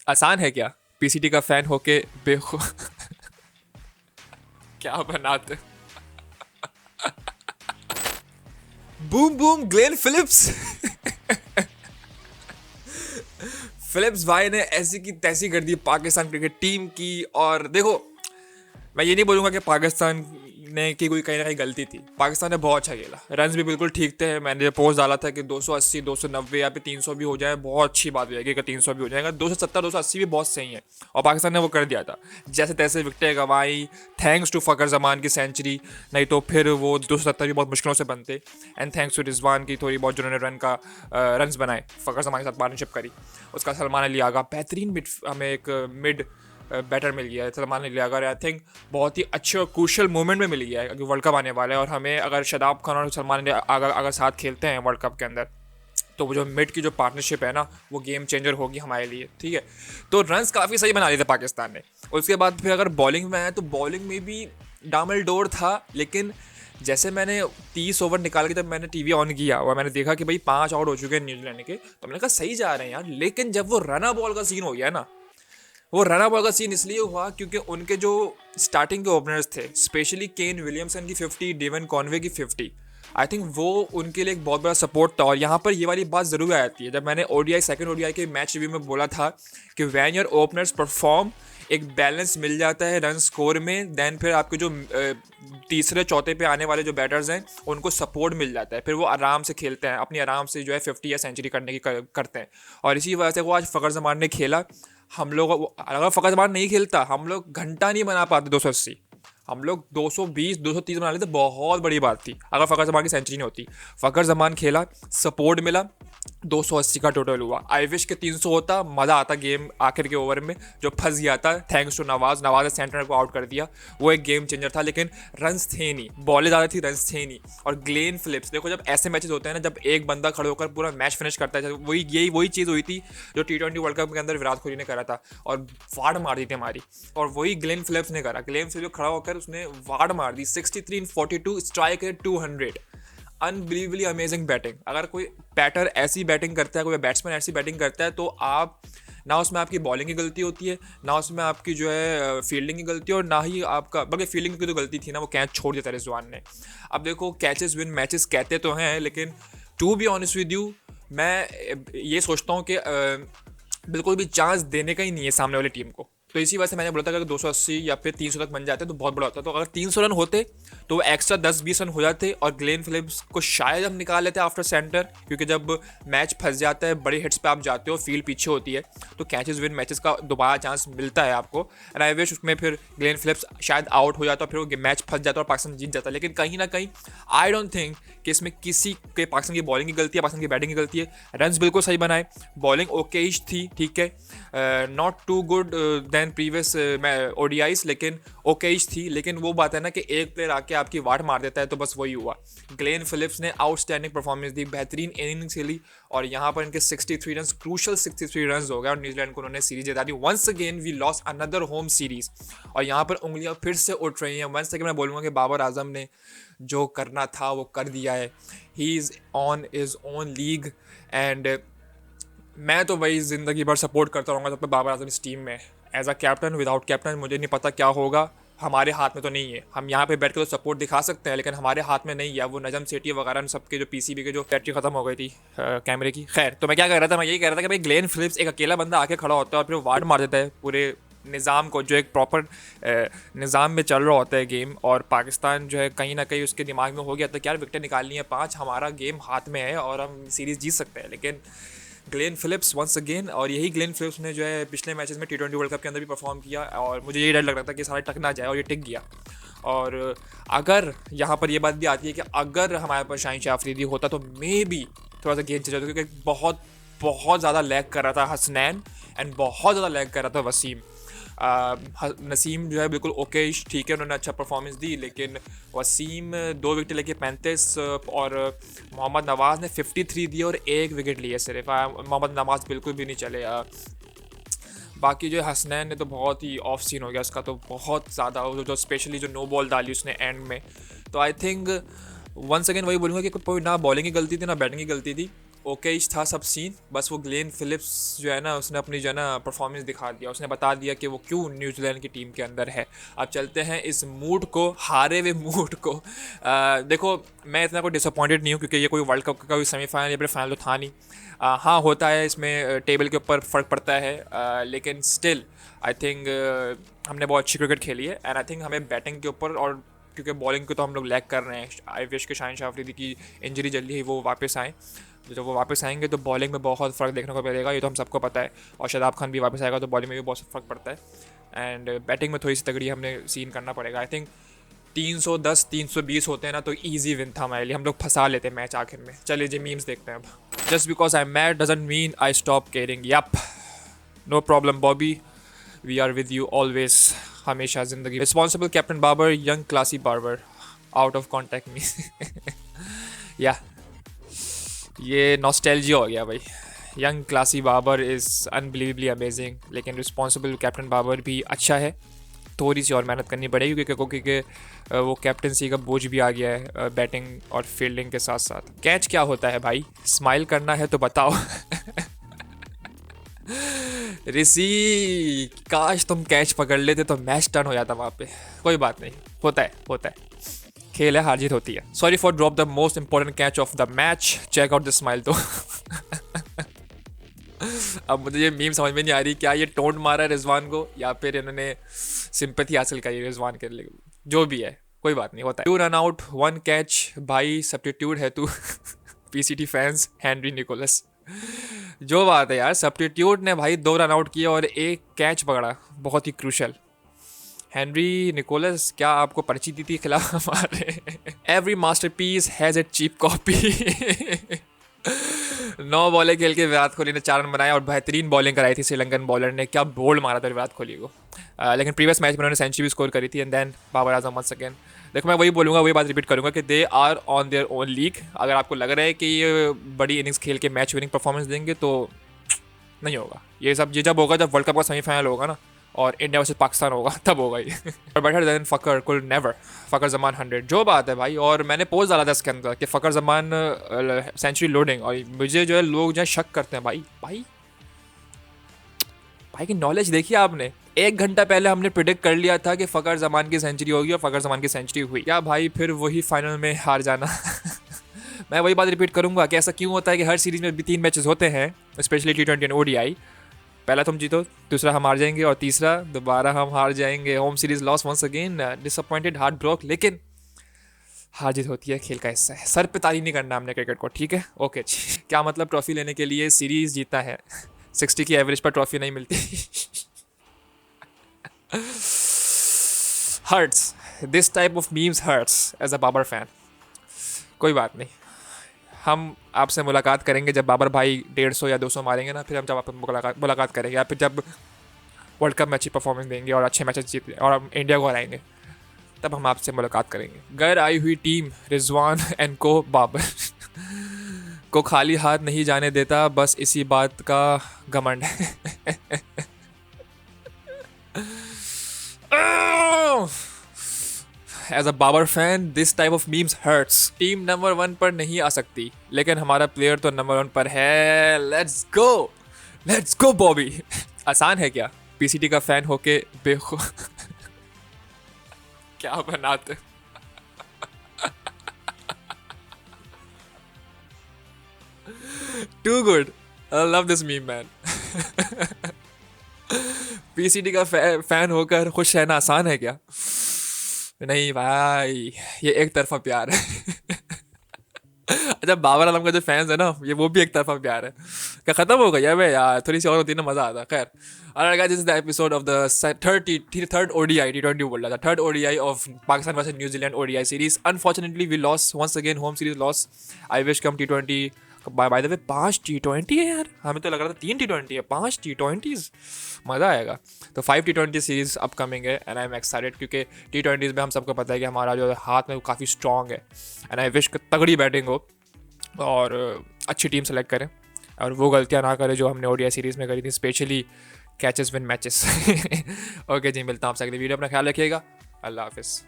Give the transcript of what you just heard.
आसान है क्या पीसीटी का फैन होके बेखु क्या बनाते। Boom boom Glenn Phillips. Phillips भाई ने ऐसी की तैसी कर दी पाकिस्तान क्रिकेट टीम की। और देखो, मैं ये नहीं बोलूंगा कि पाकिस्तान ने की कोई कहीं ना कहीं गलती थी। पाकिस्तान ने बहुत अच्छा खेला, रन्स भी बिल्कुल ठीक थे। मैंने जो पोस्ट डाला था कि 280 290 या फिर 300 भी हो जाए बहुत अच्छी बात हो जाएगी। अगर 300 भी हो जाएगा, 270 280 भी बहुत सही है। और पाकिस्तान ने वो कर दिया था, जैसे तैसे विकेटें गंवाई, थैंक्स टू फ़खर जमान की सेंचुरी। नहीं तो फिर वो 270 भी बहुत मुश्किलों से बनते। एंड थैंक्स टू रिजवान की थोड़ी बहुत जिन्होंने रन्स बनाए, फ़खर जमान के साथ पार्टनरशिप करी। उसका सलमान अली आगा बेहतरीन मिड, हमें एक मिड बैटर मिल गया है सलमान अली अगर। आई थिंक बहुत ही अच्छे और क्रूशल मोमेंट में मिल गया है, क्योंकि वर्ल्ड कप आने वाला है। और हमें अगर शादाब खान और सलमान अली अगर साथ खेलते हैं वर्ल्ड कप के अंदर, तो वो जो मिड की जो पार्टनरशिप है ना, वो गेम चेंजर होगी हमारे लिए। ठीक है, तो रन्स काफ़ी सही बना लिए थे पाकिस्तान ने। उसके बाद फिर अगर बॉलिंग में आए तो बॉलिंग में भी डामल डोर था। लेकिन जैसे मैंने 30 ओवर निकाल के जब मैंने टीवी ऑन किया और मैंने देखा कि भाई 5 आउट हो चुके हैं न्यूजीलैंड के, तो मैंने कहा सही जा रहे हैं यार। लेकिन जब वो रना बॉल का सीन हो गया ना, वो रन बॉल का सीन इसलिए हुआ क्योंकि उनके जो स्टार्टिंग के ओपनर्स थे, स्पेशली केन विलियमसन की 50, डेवन कॉनवे की 50, आई थिंक वो उनके लिए एक बहुत बड़ा सपोर्ट था। और यहाँ पर ये वाली बात ज़रूर आ जाती है, जब मैंने ओडीआई सेकंड ओडीआई के मैच रिव्यू में बोला था कि वैन योर ओपनर्स परफॉर्म, एक बैलेंस मिल जाता है रन स्कोर में। देन फिर आपके जो तीसरे चौथे पे आने वाले जो बैटर्स हैं उनको सपोर्ट मिल जाता है, फिर वो आराम से खेलते हैं, अपनी आराम से जो है 50 या सेंचुरी करने की करते हैं। और इसी वजह से वो आज फ़खर जमान ने खेला। हम लोग अगर फ़खर जमान नहीं खेलता, हम लोग घंटा नहीं बना पाते 280, हम लोग 220 230 बना लेते, बहुत बड़ी बात थी अगर फ़खर जमान की सेंचुरी नहीं होती। फ़खर जमान खेला, सपोर्ट मिला, 280 का टोटल हुआ। आई विश के 300 होता, मज़ा आता गेम आखिर के ओवर में जो फंस गया था। थैंक्स टू नवाज ने सेंटर को आउट कर दिया, वो एक गेम चेंजर था। लेकिन रन्स थे नहीं, बॉलें ज़्यादा थी, रन्स थे नहीं। और ग्लेन फिलिप्स, देखो जब ऐसे मैचेस होते हैं ना, जब एक बंदा खड़े होकर पूरा मैच फिनिश करता है, वही चीज़ हुई थी जो T20 वर्ल्ड कप के अंदर विराट कोहली ने करा था और वाड़ मार दी थी हमारी। और वही ग्लेन फिलिप्स ने करा। ग्लेन फिलिप्स खड़ा होकर उसने वाड़ मार दी, 63 42, strike rate 200। Unbelievably amazing batting. अगर कोई बैटर ऐसी बैटिंग करता है, कोई बैट्समैन ऐसी बैटिंग करता है, तो आप ना उसमें आपकी बॉलिंग की गलती होती है, ना उसमें आपकी जो है फील्डिंग की गलती, और ना ही आपका, बल्कि फील्डिंग की तो गलती थी ना, वो कैच छोड़ दिया था रिजवान ने। अब देखो, कैचेस विन मैचेस कहते तो हैं, लेकिन to be honest with you, मैं ये सोचता हूँ कि बिल्कुल भी चांस देने का ही नहीं है सामने वाली टीम को। तो इसी वजह से मैंने बोला था कि अगर 280 या फिर 300 तक बन जाते तो बहुत बड़ा होता। तो अगर 300 रन होते तो वो एक्स्ट्रा 10-20 रन हो जाते, और ग्लेन फिलिप्स को शायद हम निकाल लेते आफ्टर सेंटर, क्योंकि जब मैच फंस जाता है, बड़े हिट्स पे आप जाते हो, फील्ड पीछे होती है, तो कैचेस विन मैचेस का दोबारा चांस मिलता है आपको। एंड आई विश उसमें फिर ग्लेन फिलिप्स शायद आउट हो जाता, फिर वो मैच फंस जाता और पाकिस्तान जीत जाता। लेकिन कहीं ना कहीं आई डोंट थिंक कि इसमें किसी के पाकिस्तान की बॉलिंग की गलती है, पाकिस्तान की बैटिंग की गलती है। रन्स बिल्कुल सही बनाए, बॉलिंग ओकेइश थी, ठीक है, not too good then previous ODIs, लेकिन ओकेइश थी। लेकिन वो बात है ना कि एक प्लेयर आके आपकी वाट मार देता है, तो बस वही हुआ। ग्लेन फिलिप्स ने आउटस्टैंडिंग परफॉर्मेंस दी, बेहतरीन इनिंग्स खेली, और यहाँ पर इनके 63 रन, क्रूशल 63 रन हो गए, और न्यूजीलैंड को उन्होंने सीरीज जिता दी। Once again we lost another home series, और यहाँ पर उंगलियां फिर से उठ रही हैं। वंस अगेन मैं बोलूँगा कि बाबर आजम ने जो करना था वो कर दिया है। He is on is own league, and मैं तो वही ज़िंदगी भर सपोर्ट करता रहूँगा जब तक बाबर आजम इस टीम में। As a captain, without captain मुझे नहीं पता क्या होगा। हमारे हाथ में तो नहीं है, हम यहाँ पे बैठ के तो सपोर्ट दिखा सकते हैं, लेकिन हमारे हाथ में नहीं है। वो नजम सेठी वगैरह सबके जो पीसीबी के जो बैटरी खत्म हो गई थी कैमरे की। खैर, तो मैं क्या कह रहा था, मैं यही कह रहा था कि भाई ग्लेन फिलिप्स एक अकेला बंदा आके खड़ा होता है और फिर वार्ड मार देता है पूरे निज़ाम को, जो एक प्रॉपर निज़ाम में चल रहा होता है गेम। और पाकिस्तान जो है कहीं ना कहीं उसके दिमाग में हो गया था कि यार विकेट निकालनी है 5, हमारा गेम हाथ में है और हम सीरीज़ जीत सकते हैं। लेकिन ग्लेन फिलिप्स वंस अगेन, और यही ग्लेन फिलिप्स ने जो है पिछले मैचेस में T20 वर्ल्ड कप के अंदर भी परफॉर्म किया, और मुझे यही डर लग रहा था कि सारा टक ना जाए, और ये टिक गया। और अगर यहाँ पर ये बात भी आती है कि अगर हमारे पास शाहीन शाह अफरीदी होता तो मे बी थोड़ा सा गेम चेंज होता, क्योंकि बहुत बहुत ज़्यादा लैग कर रहा था हसनैन, एंड बहुत ज़्यादा लैग कर रहा था वसीम। नसीम जो है बिल्कुल ओके, ठीक है, उन्होंने अच्छा परफॉर्मेंस दी, लेकिन वसीम 2 विकेट लेके 35, और मोहम्मद नवाज़ ने 53 दिए और 1 विकेट लिए सिर्फ। मोहम्मद नवाज़ बिल्कुल भी नहीं चले। बाकी जो हसनैन ने तो बहुत ही ऑफ सीन हो गया उसका, तो बहुत ज़्यादा जो स्पेशली जो नो बॉल डाली उसने एंड में। तो आई थिंक वंस अगेन वही बोलूँगा कि कोई ना बॉलिंग की गलती थी ना बैटिंग की गलती थी, ओके ही था सब सीन, बस वो ग्लेन फिलिप्स जो है ना उसने अपनी जो है ना परफॉर्मेंस दिखा दिया, उसने बता दिया कि वो क्यों न्यूजीलैंड की टीम के अंदर है। अब चलते हैं इस मूड को, हारे हुए मूड को। देखो मैं इतना कोई डिसअपॉइंटेड नहीं हूँ क्योंकि ये कोई वर्ल्ड कप का कोई सेमीफाइनल या फिर फाइनल तो था नहीं। हाँ होता है इसमें टेबल के ऊपर फ़र्क पड़ता है, लेकिन स्टिल आई थिंक हमने बहुत अच्छी क्रिकेट खेली है एंड आई थिंक हमें बैटिंग के ऊपर और क्योंकि बॉलिंग को तो हम लोग लैग कर रहे हैं। आई विश के शाहिन शाह अफरीदी की इंजरी जल्दी ही वो वापस आए, जब वो वापस आएंगे तो बॉलिंग में बहुत फ़र्क देखने को मिलेगा, ये तो हम सबको पता है। और शादाब खान भी वापस आएगा तो बॉलिंग में भी बहुत फ़र्क पड़ता है एंड बैटिंग में थोड़ी सी तगड़ी हमने सीन करना पड़ेगा। आई थिंक 310 320 होते हैं ना तो ईजी विन था हमारे लिए, हम लोग फंसा लेते मैच आखिर में। चलिए जी मीम्स देखते हैं अब। Just because I am mad doesn't mean I stop caring. Yep, no problem Bobby, we are with you always, हमेशा ज़िंदगी। Responsible captain Babar, young classy Babar, out of contact me. या ये नॉस्टैल्जिया हो गया भाई। Young classy Babar is unbelievably amazing, लेकिन responsible captain Babar भी अच्छा है। थोड़ी सी और मेहनत करनी पड़ेगी क्योंकि वो कैप्टनसी का बोझ भी आ गया है बैटिंग और फील्डिंग के साथ साथ। कैच क्या होता है भाई, स्माइल करना है तो बताओ। ऋषि काश तुम कैच पकड़ लेते तो मैच टर्न हो जाता वहाँ पे। कोई बात नहीं, होता है होता है, खेल है, हार जीत होती है। Sorry for drop the most important catch of the match, check out the smile. तो अब मुझे ये मीम समझ में नहीं आ रही, क्या ये टोंट मारा है रिजवान को या फिर इन्होंने सिंपैथी हासिल करी रिजवान के लिए, जो भी है कोई बात नहीं, होता है। 2 रन आउट 1 कैच भाई, सब्स्टिट्यूट है तू। PCT fans, Henry Nicholls. जो बात है यार, सब्स्टिट्यूट ने भाई 2 रन आउट किए और 1 कैच पकड़ा, बहुत ही क्रूशल। हेनरी निकोलस, क्या आपको पर्ची दी थी खिलाफ हमारे? Every masterpiece has a cheap copy. 9 बॉलें खेल के विराट कोहली ने 4 रन बनाए और बेहतरीन बॉलिंग कराई थी श्रीलंकन बॉलर ने, क्या बोल्ड मारा था विराट कोहली को। लेकिन प्रीवियस मैच में उन्होंने सेंचुरी भी स्कोर करी थी and then Babar Azam once again. देखो मैं वही बोलूँगा, वही बात रिपीट करूँगा कि they are on their own league. अगर आपको लग रहा है कि ये बड़ी इनिंग्स खेल के मैच विनिंग परफॉर्मेंस देंगे तो नहीं होगा ये सब। ये जब होगा जब वर्ल्ड कप का सेमीफाइनल होगा ना और इंडिया वर्सेस पाकिस्तान होगा, तब होगा ये। और better than Fakhar could never, Fakhar Zaman 100, जो बात है भाई। और मैंने पोस्ट डाला था इसके अंदर कि फकर जमान सेंचुरी लोडिंग, और मुझे जो है लोग जो है शक करते हैं भाई भाई भाई की नॉलेज देखिए आपने। 1 घंटा पहले हमने प्रिडिक्ट कर लिया था कि फ़कर ज़मान की सेंचुरी होगी और फ़कर ज़मान की सेंचुरी हुई। क्या भाई फिर वही फाइनल में हार जाना। मैं वही बात रिपीट करूंगा कि ऐसा क्यों होता है कि हर सीरीज़ में भी 3 मैचेस होते हैं, स्पेशली T20 एंड ODI। पहला तुम जीतो, दूसरा हम हार जाएंगे और तीसरा दोबारा हम हार जाएंगे। Home series loss once again, disappointed, heart broke, लेकिन हार जीत होती है, खेल का हिस्सा है। सर पे ताली नहीं करना हमने क्रिकेट को, ठीक है? ओके जी। क्या मतलब ट्रॉफी लेने के लिए सीरीज जीतना है, 60 की एवरेज पर ट्रॉफी नहीं मिलती। Hurts, this type of memes hurts as a Babar fan. कोई बात नहीं, हम आपसे मुलाकात करेंगे जब बाबर भाई 150 या 200 मारेंगे ना, फिर हम जब आप मुलाकात करेंगे, या फिर जब वर्ल्ड कप में अच्छी परफॉर्मेंस देंगे और अच्छे मैचेस जीत और हम इंडिया को हराएंगे, तब हम आपसे मुलाकात करेंगे। घर आई हुई टीम रिजवान एंड को बाबर को खाली हाथ नहीं जाने देता, बस इसी बात का घमंड है। As a Babar fan this type of memes hurts. Team number 1 पर नहीं आ सकती, लेकिन हमारा प्लेयर तो नंबर 1 पर है। Let's go Bobby. आसान है क्या पीसीटी का फैन होके बेखो। क्या बनाते। Too good, I love this meme man. PCT का फैन होकर खुश रहना आसान है क्या? नहीं भाई, ये एक तरफा प्यार है। अच्छा, बाबर आलम का जो फैंस है ना, ये वो भी एक तरफा प्यार है। क्या खत्म हो गया बे यार? थोड़ी सी और होती ना मजा आता। खैर, alright guys, this is the episode of the third ODI T20 बोल रहा था, third ODI of Pakistan versus New Zealand ODI series. Unfortunately we loss once again, home series loss. I wish come T20। By the way 5 T20 है यार, हमें तो लग रहा था 3 T20 है, 5 T20s, मज़ा आएगा। तो 5 T20 सीरीज अपकमिंग है एंड आई एम एक्साइटेड, क्योंकि T20s में हम सबको पता है कि हमारा जो हाथ में वो काफ़ी स्ट्रॉन्ग है एंड आई विश तगड़ी बैटिंग हो और अच्छी टीम सेलेक्ट करें और वो गलतियां ना करें जो हमने ODI सीरीज़ में करी थी, specially catches win matches. Okay जी, मिलता हूँ आपसे अगली वीडियो, अपना ख्याल रखिएगा, अल्लाह हाफिज़।